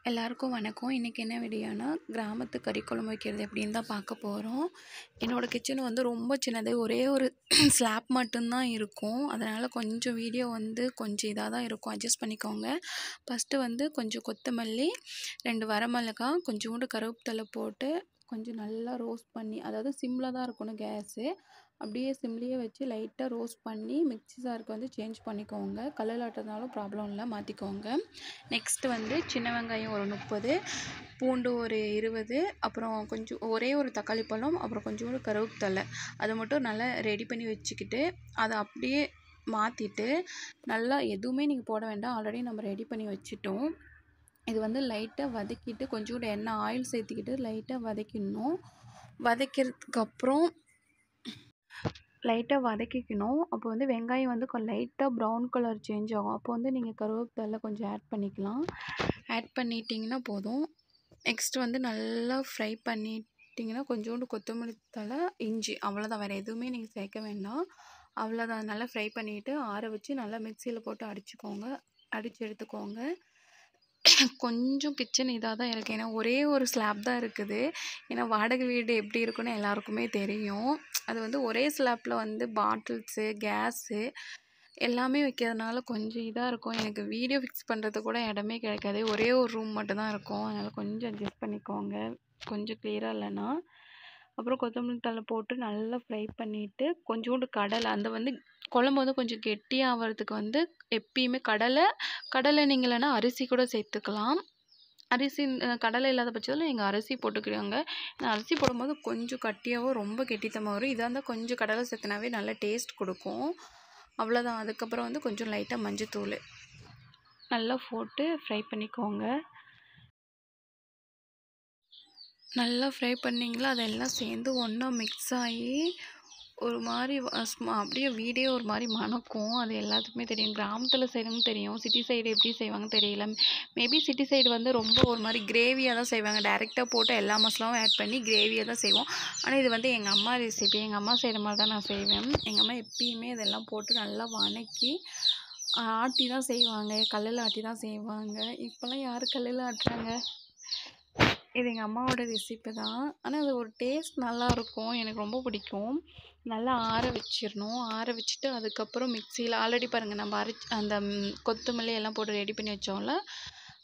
எல்லாருக்கும் வணக்கம். இன்றைக்கி என்ன வீடியோனா, கிராமத்து கறி குழம்பு வைக்கிறது எப்படின்னு தான் பார்க்க போகிறோம். என்னோடய கிச்சன் வந்து ரொம்ப சின்னது, ஒரே ஒரு ஸ்லாப் மட்டும்தான் இருக்கும். அதனால் கொஞ்சம் வீடியோ வந்து கொஞ்சம் இதாக தான் இருக்கும், அட்ஜஸ்ட் பண்ணிக்கோங்க. ஃபஸ்ட்டு வந்து கொஞ்சம் கொத்தமல்லி, 2 வரமிளகாய், கொஞ்சோண்டு கருவேப்பிலை போட்டு கொஞ்சம் நல்லா ரோஸ்ட் பண்ணி, அதாவது சிம்மில் தான் இருக்கணும் கேஸு. அப்படியே சிம்லேயே வச்சு லைட்டாக ரோஸ்ட் பண்ணி மிக்ஸி ஜாருக்கு வந்து சேஞ்ச் பண்ணிக்கோங்க. கல்லில் ஆட்டுறதுனாலும் ப்ராப்ளம் இல்லை, மாற்றிக்கோங்க. நெக்ஸ்ட்டு வந்து சின்ன வெங்காயம் ஒரு 30, பூண்டு ஒரு 20, அப்புறம் கொஞ்சம் ஒரே ஒரு தக்காளி பழம், அப்புறம் கொஞ்சோண்டு கருவேப்பிலை, அதை மட்டும் நல்லா ரெடி பண்ணி வச்சுக்கிட்டு அதை அப்படியே மாற்றிட்டு, நல்லா எதுவுமே நீங்கள் போட வேண்டாம், ஆல்ரெடி நம்ம ரெடி பண்ணி வச்சுட்டோம். இது வந்து லைட்டாக வதக்கிட்டு கொஞ்சோண்டு எண்ணெய் ஆயில் சேர்த்துக்கிட்டு லைட்டாக வதக்கிடணும். வதக்கிறதுக்கப்புறம் லைட்டாக வதக்கிக்கணும். அப்போ வந்து வெங்காயம் வந்து லைட்டாக ப்ரௌன் கலர் சேஞ்ச் ஆகும். அப்போ வந்து நீங்கள் கருவேப்பிலை கொஞ்சம் ஆட் பண்ணிக்கலாம். ஆட் பண்ணிட்டிங்கன்னா போதும். நெக்ஸ்ட் வந்து நல்லா ஃப்ரை பண்ணிட்டிங்கன்னா கொஞ்சோண்டு கொத்தமல்லி தழை, இஞ்சி, அவ்வளோதான். வேறு எதுவுமே நீங்கள் சேர்க்க வேண்டாம். அவ்வளோதான். நல்லா ஃப்ரை பண்ணிவிட்டு ஆற வச்சு நல்லா மிக்சியில் போட்டு அடித்து எடுத்துக்கோங்க. கொஞ்சம் கிச்சன் இதாக தான் இருக்குது, ஏன்னா ஒரே ஒரு ஸ்லாப் தான் இருக்குது. ஏன்னா வாடகை வீடு எப்படி இருக்குன்னு எல்லாருக்குமே தெரியும். அது வந்து ஒரே ஸ்லாப்பில் வந்து பாட்டில்ஸு, கேஸு எல்லாமே வைக்கிறதுனால கொஞ்சம் இதாக இருக்கும். எனக்கு வீடியோ ஃபிக்ஸ் பண்ணுறது கூட இடமே கிடைக்காது, ஒரே ஒரு ரூம் மட்டும்தான் இருக்கும். அதனால் கொஞ்சம் அட்ஜஸ்ட் பண்ணிக்கோங்க, கொஞ்சம் கிளியராக இல்லைன்னா. அப்புறம் கொத்தமல்லி தழை போட்டு நல்லா ஃப்ரை பண்ணிவிட்டு கொஞ்சோண்டு கடலை, அந்த வந்து குழம்பு வந்து கொஞ்சம் கெட்டியாகிறதுக்கு வந்து எப்பயுமே கடலை நீங்கள் இல்லைன்னா அரிசி கூட சேர்த்துக்கலாம். கடலை இல்லாத பட்சத்தில் நீங்கள் அரிசி போட்டுக்கிடுங்க. அரிசி போடும்போது கொஞ்சம் கட்டியாகவும் ரொம்ப கெட்டித்தமாக வரும். இதாக இருந்தால் கொஞ்சம் கடலை சேர்த்துனாவே நல்ல டேஸ்ட் கொடுக்கும். அவ்வளோதான். அதுக்கப்புறம் வந்து கொஞ்சம் லைட்டாக மஞ்சத்தூள் நல்லா போட்டு ஃப்ரை பண்ணிக்கோங்க. நல்லா ஃப்ரை பண்ணிங்களா, அதெல்லாம் சேர்ந்து ஒன்றா மிக்ஸ் ஆகி ஒரு மாதிரி அப்படியே வீடே ஒரு மாதிரி மணக்கும். அது எல்லாத்துக்குமே தெரியும், கிராமத்தில் செய்கிறவங்க தெரியும். சிட்டி சைடு எப்படி செய்வாங்கன்னு தெரியல. மேபி சிட்டி சைடு வந்து ரொம்ப ஒரு மாதிரி கிரேவியாக தான் செய்வாங்க, டைரெக்டாக போட்டு எல்லா மசாலாவும் ஆட் பண்ணி கிரேவியாக தான் செய்வோம். ஆனால் இது வந்து எங்கள் அம்மா ரெசிபி, எங்கள் அம்மா செய்கிற மாதிரி தான் நான் செய்வேன். எங்கள் அம்மா எப்பயுமே இதெல்லாம் போட்டு நல்லா வதக்கி ஆட்டி தான் செய்வாங்க, கல்லில் ஆட்டி தான் செய்வாங்க. இப்போல்லாம் யார் கல்லில் ஆட்டுறாங்க? இது எங்கள் அம்மாவோட ரெசிபி தான். ஆனால் அது ஒரு டேஸ்ட் நல்லாயிருக்கும், எனக்கு ரொம்ப பிடிக்கும். நல்லா ஆற வச்சிடணும். ஆற வச்சுட்டு அதுக்கப்புறம் மிக்சியில் ஆல்ரெடி பாருங்கள் நம்ம அந்த கொத்தமல்லி எல்லாம் போட்டு ரெடி பண்ணி வச்சோம்ல,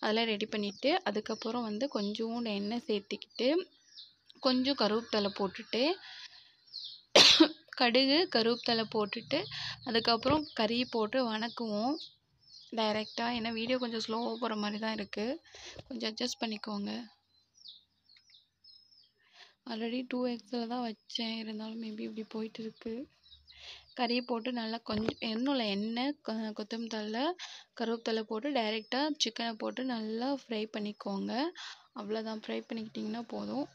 அதெல்லாம் ரெடி பண்ணிவிட்டு அதுக்கப்புறம் வந்து கொஞ்சோண்டு எண்ணெய் சேர்த்திக்கிட்டு கொஞ்சம் கருவேப்பிலை போட்டுட்டு கடுகு கருவேப்பிலை போட்டுட்டு அதுக்கப்புறம் கறி போட்டு வணக்குவோம் டைரெக்டாக. ஏன்னா வீடியோ கொஞ்சம் ஸ்லோவாக போகிற மாதிரி தான் இருக்குது, கொஞ்சம் அட்ஜஸ்ட் பண்ணிக்கோங்க. ஆல்ரெடி 2xல் தான் வச்சேன், இருந்தாலும் மேபி இப்படி போயிட்டு இருக்கு. கறியை போட்டு நல்லா கொஞ்சம் எண்ணெய் கொத்தமல்லி தழை கருவேப்பிலை போட்டு டைரெக்டாக சிக்கனை போட்டு நல்லா ஃப்ரை பண்ணிக்கோங்க. அவ்வளோதான், ஃப்ரை பண்ணிக்கிட்டிங்கன்னா போதும்.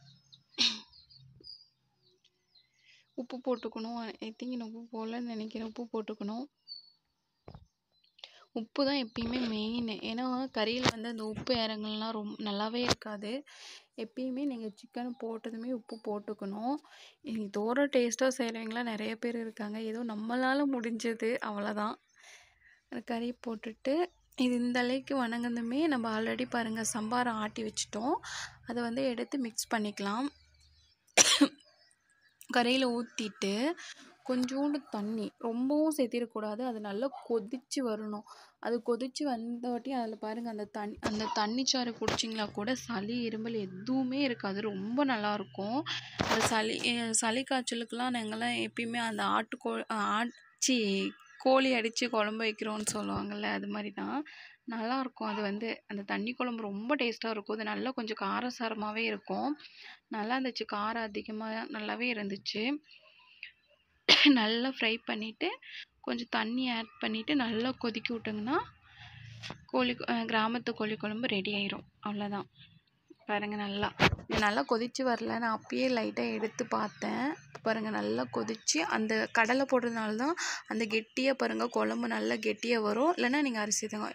உப்பு போட்டுக்கணும். ஐ திங்க் இன்னும் உப்பு போடலன்னு நினைக்கிறேன். உப்பு போட்டுக்கணும். உப்பு தான் எப்பயுமே மெயின். ஏன்னா கறியில் வந்து அந்த உப்பு இறங்கலாம் ரொம்ப நல்லாவே இருக்காது. எப்பயுமே நீங்கள் சிக்கன் போட்டதுமே உப்பு போட்டுக்கணும். இதோட டேஸ்ட்டாக செய்கிறவங்களாம் நிறைய பேர் இருக்காங்க, ஏதோ நம்மளால் முடிஞ்சது அவ்வளோதான். கறி போட்டுட்டு இது இந்த அளவுக்கு வணங்குனதுமே நம்ம ஆல்ரெடி பாருங்கள் சம்பாரம் ஆட்டி வச்சிட்டோம், அதை வந்து எடுத்து மிக்ஸ் பண்ணிக்கலாம். கறியில் ஊற்றிட்டு கொஞ்சோண்டு தண்ணி, ரொம்பவும் சேர்த்திடக்கூடாது, அது நல்லா கொதித்து வரணும். அது கொதித்து வந்தவாட்டி அதில் பாருங்கள் அந்த தண்ணி சாறு குடிச்சிங்களா கூட சளி இருமல் எதுவுமே இருக்காது, ரொம்ப நல்லாயிருக்கும். அது சளி காய்ச்சலுக்கெலாம் நாங்கள்லாம் எப்பயுமே அந்த கோழி அடித்து குழம்பு வைக்கிறோன்னு சொல்லுவாங்கள்ல, அது மாதிரி தான் நல்லாயிருக்கும். அது வந்து அந்த தண்ணி குழம்பு ரொம்ப டேஸ்ட்டாக இருக்கும். அது நல்லா கொஞ்சம் காரசாரமாகவே இருக்கும், நல்லா இருந்துச்சு. காரம் அதிகமாக நல்லாவே இருந்துச்சு. நல்லா ஃப்ரை பண்ணிவிட்டு கொஞ்சம் தண்ணி ஆட் பண்ணிவிட்டு நல்லா கொதிக்க விட்டிங்கன்னா கிராமத்து கோழி குழம்பு ரெடி ஆயிரும். அவ்வளோதான். பாருங்கள் நல்லா கொதித்து வரல, நான் அப்பயே லைட்டாக எடுத்து பார்த்தேன். பாருங்கள் நல்லா கொதித்து அந்த கடலை போடுறதுனால தான் அந்த கெட்டியாக பாருங்கள் குழம்பு நல்லா கெட்டியாக வரும். இல்லைன்னா நீங்கள் அரிசி தாங்க,